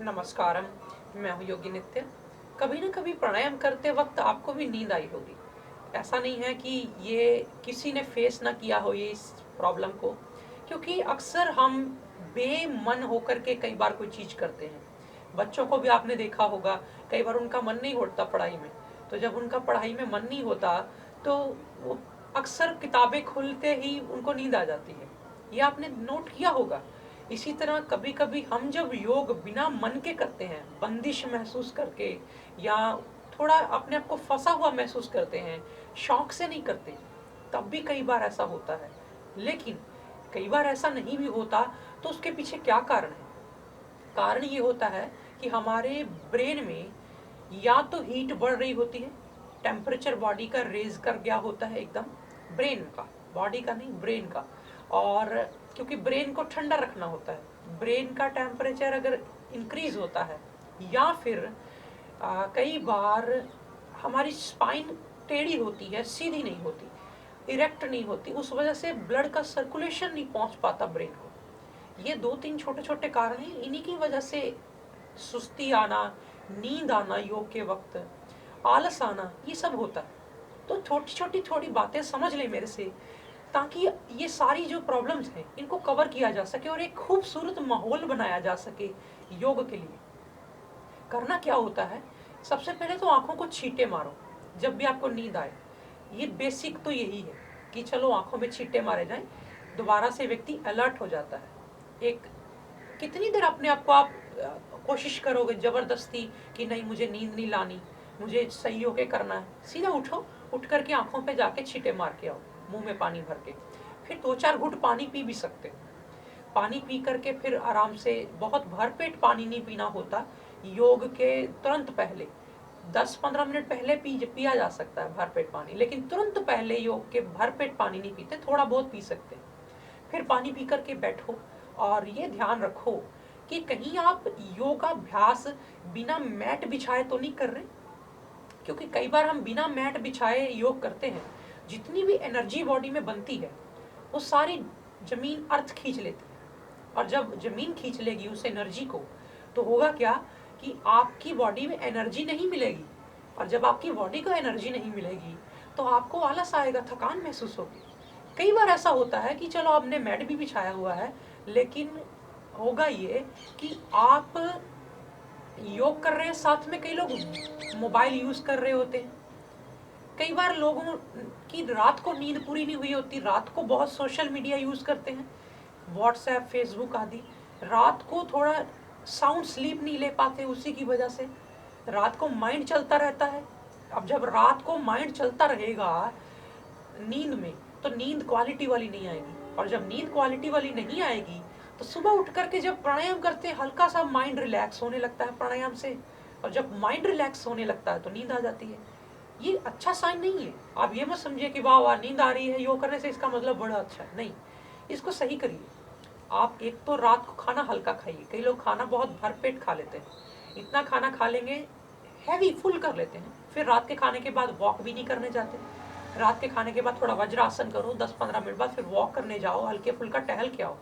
नमस्कारम। मैं हूँ योगी नित्य। कभी ना कभी प्राणायाम करते वक्त आपको भी नींद आई होगी। ऐसा नहीं है कि ये किसी ने फेस ना किया हो ये इस प्रॉब्लम को, क्योंकि अक्सर हम बेमन होकर के कई बार कोई चीज़ करते हैं। बच्चों को भी आपने देखा होगा, कई बार उनका मन नहीं होता पढ़ाई में। तो जब उनका पढ़ाई में मन नहीं होता तो वो अक्सर किताबें खुलते ही उनको नींद आ जाती है। ये आपने नोट किया होगा। इसी तरह कभी कभी हम जब योग बिना मन के करते हैं, बंदिश महसूस करके, या थोड़ा अपने आप को फंसा हुआ महसूस करते हैं, शौक से नहीं करते, तब भी कई बार ऐसा होता है। लेकिन कई बार ऐसा नहीं भी होता तो उसके पीछे क्या कारण है? कारण ये होता है कि हमारे ब्रेन में या तो हीट बढ़ रही होती है, टेम्परेचर बॉडी का रेज कर गया होता है एकदम, ब्रेन का, बॉडी का नहीं, ब्रेन का। और क्योंकि ब्रेन को ठंडा रखना होता है, ब्रेन का टेम्परेचर अगर इंक्रीज होता है, या फिर कई बार हमारी स्पाइन टेढ़ी होती है, सीधी नहीं होती, इरेक्ट नहीं होती, उस वजह से ब्लड का सर्कुलेशन नहीं पहुंच पाता ब्रेन को। ये दो तीन छोटे छोटे कारण हैं, इन्हीं की वजह से सुस्ती आना, नींद आना योग के वक्त, आलस आना, ये सब होता है। तो छोटी छोटी थोड़ी बातें समझ ले मेरे से, ताकि ये सारी जो प्रॉब्लम्स हैं इनको कवर किया जा सके और एक खूबसूरत माहौल बनाया जा सके योग के लिए। करना क्या होता है, सबसे पहले तो आंखों को छींटे मारो जब भी आपको नींद आए। ये बेसिक तो यही है कि चलो आंखों में छींटे मारे जाएं, दोबारा से व्यक्ति अलर्ट हो जाता है। एक कितनी देर अपने आप को आप कोशिश करोगे जबरदस्ती कि नहीं मुझे नींद नहीं लानी, मुझे सही होके करना है? सीधा उठो, उठ करके आंखों पे जाके छींटे मार के आओ, मुंह में पानी भर के। फिर दो चार घुट पानी पी भी सकते हो। पानी पी करके फिर आराम से, बहुत भरपेट पानी नहीं पीना होता, योग के तुरंत पहले 10-15 मिनट पहले पिया जा सकता है भरपेट पानी, लेकिन तुरंत पहले योग के भरपेट पानी नहीं पीते, थोड़ा बहुत पी सकते हैं। फिर पानी पी करके बैठो और ये ध्यान रखो कि कहीं आप योगाभ्यास बिना मैट बिछाए तो नहीं कर रहे, क्योंकि कई बार हम बिना मैट बिछाए योग करते हैं, जितनी भी एनर्जी बॉडी में बनती है वो सारी जमीन अर्थ खींच लेती है। और जब जमीन खींच लेगी उस एनर्जी को, तो होगा क्या कि आपकी बॉडी में एनर्जी नहीं मिलेगी। और जब आपकी बॉडी को एनर्जी नहीं मिलेगी तो आपको आलस आएगा, थकान महसूस होगी। कई बार ऐसा होता है कि चलो आपने मैट भी बिछाया हुआ है, लेकिन होगा ये कि आप योग कर रहे हैं, साथ में कई लोग मोबाइल यूज कर रहे होते हैं। कई बार लोगों की रात को नींद पूरी नहीं हुई होती, रात को बहुत सोशल मीडिया यूज करते हैं, व्हाट्सएप, फेसबुक आदि। रात को थोड़ा साउंड स्लीप नहीं ले पाते, उसी की वजह से रात को माइंड चलता रहता है। अब जब रात को माइंड चलता रहेगा नींद में, तो नींद क्वालिटी वाली नहीं आएगी, और जब नींद क्वालिटी वाली नहीं आएगी तो सुबह उठ करके जब प्राणायाम करते हैं, हल्का सा माइंड रिलैक्स होने लगता है प्राणायाम से, और जब माइंड रिलैक्स होने लगता है तो नींद आ जाती है। ये अच्छा साइन नहीं है। आप ये मत समझिए कि वाह वाह नींद आ रही है योग करने से, इसका मतलब बड़ा अच्छा है, नहीं। इसको सही करिए। आप एक तो रात को खाना हल्का खाइए, कई लोग खाना बहुत भरपेट खा लेते हैं, इतना खाना खा लेंगे, हैवी फुल कर लेते हैं, फिर रात के खाने के बाद वॉक भी नहीं करने जाते। रात के खाने के बाद थोड़ा वज्रासन करो, 10-15 मिनट बाद फिर वॉक करने जाओ, हल्के फुल्का टहल के आओ।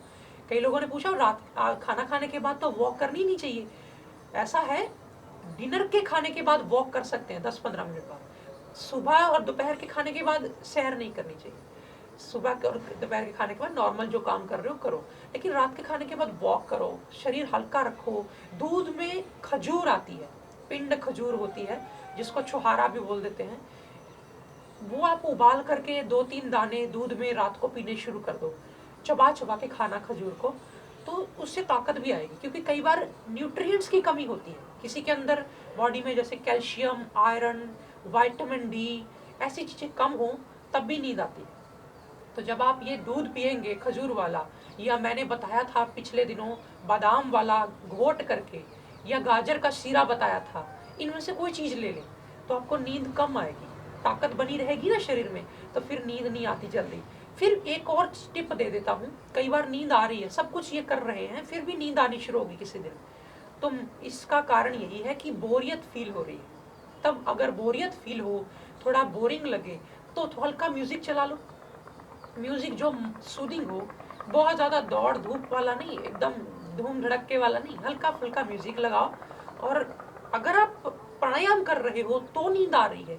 कई लोगों ने पूछा खाना खाने के बाद तो वॉक करनी नहीं चाहिए। ऐसा है, डिनर के खाने के बाद वॉक कर सकते हैं 10-15 मिनट बाद। सुबह और दोपहर के खाने के बाद सैर नहीं करनी चाहिए। सुबह और दोपहर के खाने के बाद नॉर्मल जो काम कर रहे हो करो, लेकिन रात के खाने के बाद वॉक करो, शरीर हल्का रखो। दूध में खजूर आती है, पिंड खजूर होती है, जिसको छुहारा भी बोल देते हैं, वो आप उबाल करके 2-3 दाने दूध में रात को पीने शुरू कर दो, चबा चबा के खाना खजूर को, तो उससे ताकत भी आएगी। क्योंकि कई बार न्यूट्रिएंट्स की कमी होती है किसी के अंदर बॉडी में, जैसे कैल्शियम, आयरन, विटामिन डी, ऐसी चीज़ें कम हो तब भी नींद आती है। तो जब आप ये दूध पिएंगे खजूर वाला, या मैंने बताया था पिछले दिनों बादाम वाला घोट करके, या गाजर का शीरा बताया था, इनमें से कोई चीज़ ले लें तो आपको नींद कम आएगी, ताकत बनी रहेगी ना शरीर में, तो फिर नींद नहीं आती जल्दी। फिर एक और टिप दे देता हूँ, कई बार नींद आ रही है, सब कुछ ये कर रहे हैं, फिर भी नींद आनी शुरू होगी किसी दिन, तो इसका कारण यही है कि बोरियत फील हो रही है। तब अगर बोरियत फील हो, थोड़ा बोरिंग लगे, तो हल्का म्यूजिक चला लो, म्यूजिक जो सूदिंग हो, बहुत ज़्यादा दौड़ धूप वाला नहीं, एकदम धूम धड़क्के वाला नहीं, हल्का फुल्का म्यूजिक लगाओ। और अगर आप प्राणायाम कर रहे हो तो नींद आ रही है,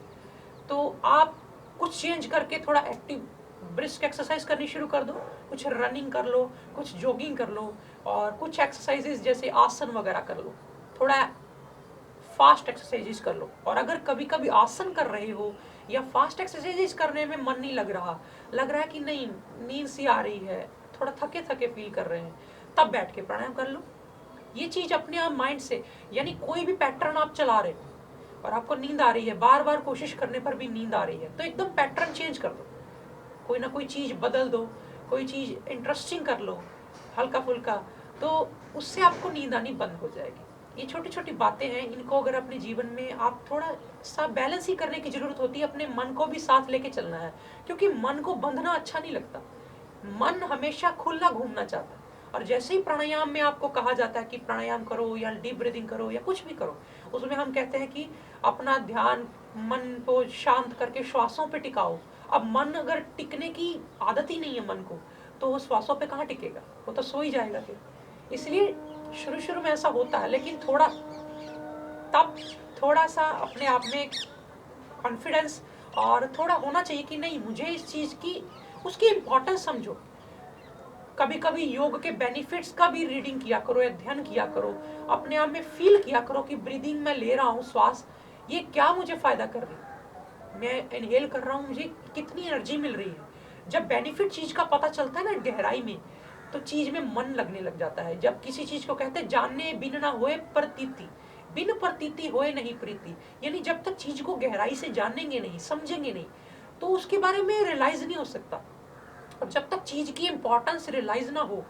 तो आप कुछ चेंज करके थोड़ा एक्टिव ब्रिस्क एक्सरसाइज करनी शुरू कर दो। कुछ रनिंग कर लो, कुछ जॉगिंग कर लो, और कुछ एक्सरसाइजेज जैसे आसन वगैरह कर लो। थोड़ा फास्ट एक्सरसाइजेज कर लो। और अगर कभी कभी आसन कर रहे हो या फास्ट एक्सरसाइजेज करने में मन नहीं लग रहा है कि नहीं, नींद सी आ रही है, थोड़ा थके थके फील कर रहे हैं, तब बैठ के प्राणायाम कर लो। ये चीज अपने आप माइंड से, यानी कोई भी पैटर्न आप चला रहे हो और आपको नींद आ रही है, बार बार कोशिश करने पर भी नींद आ रही है, तो एकदम पैटर्न चेंज कर दो। कोई ना कोई चीज बदल दो, कोई चीज इंटरेस्टिंग कर लो, हल्का फुल्का, तो उससे आपको नींद आनी बंद हो जाएगी। ये छोटी छोटी बातें हैं, इनको अगर अपने जीवन में आप थोड़ा सा बैलेंस ही करने की जरूरत होती है। अपने मन को भी साथ लेके चलना है, क्योंकि मन को बंधना अच्छा नहीं लगता। मन हमेशा खुला घूमना चाहता है। और जैसे ही प्राणायाम में आपको कहा जाता है कि प्राणायाम करो या डीप ब्रीदिंग करो या कुछ भी करो, उसमें हम कहते हैं कि अपना ध्यान मन को शांत करके श्वासों पे टिकाओ। अब मन अगर टिकने की आदत ही नहीं है मन को, तो वो श्वासों पे कहाँ टिकेगा, वो तो सो ही जाएगा फिर। इसलिए शुरू शुरू में ऐसा होता है, लेकिन तब थोड़ा सा अपने आप में कॉन्फिडेंस और थोड़ा होना चाहिए कि नहीं, मुझे इस चीज की उसकी इंपॉर्टेंस समझो। कभी कभी योग के बेनिफिट्स का भी रीडिंग किया करो, अध्ययन किया करो, अपने आप में फील किया करो कि ब्रीदिंग में ले रहा हूँ श्वास, ये क्या मुझे फायदा कर रही है, मैं इनहेल कर रहा हूँ, मुझे कितनी एनर्जी मिल रही है। जब बेनिफिट चीज का पता चलता है ना गहराई में, तो चीज में मन लगने लग जाता है। जब किसी चीज को कहते हैं जानने बिन ना होए प्रतीति, बिन प्रतीति होए नहीं प्रीति, यानी जब तक चीज को गहराई से जानेंगे नहीं, समझेंगे नहीं, तो उसके बारे में रियलाइज नहीं हो सकता। और जब तक चीज की इंपॉर्टेंस रियलाइज ना हो,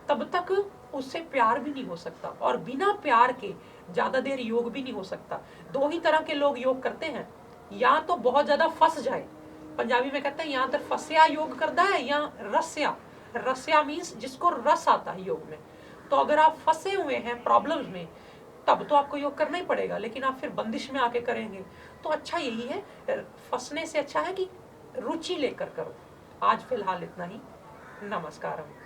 तब तक उससे प्यार भी नहीं हो सकता। और बिना प्यार के ज्यादा देर योग भी नहीं हो सकता। दो ही तरह के लोग योग करते हैं, या तो बहुत ज्यादा फंस जाए, पंजाबी में कहते हैं या तो फंसया योग करता है, या रस्या। रस्या मीन्स जिसको रस आता है योग में। तो अगर आप फंसे हुए हैं प्रॉब्लम्स में, तब तो आपको योग करना ही पड़ेगा। लेकिन आप फिर बंदिश में आके करेंगे तो अच्छा यही है, फंसने से अच्छा है कि रुचि लेकर करो। आज फिलहाल इतना ही। नमस्कारम।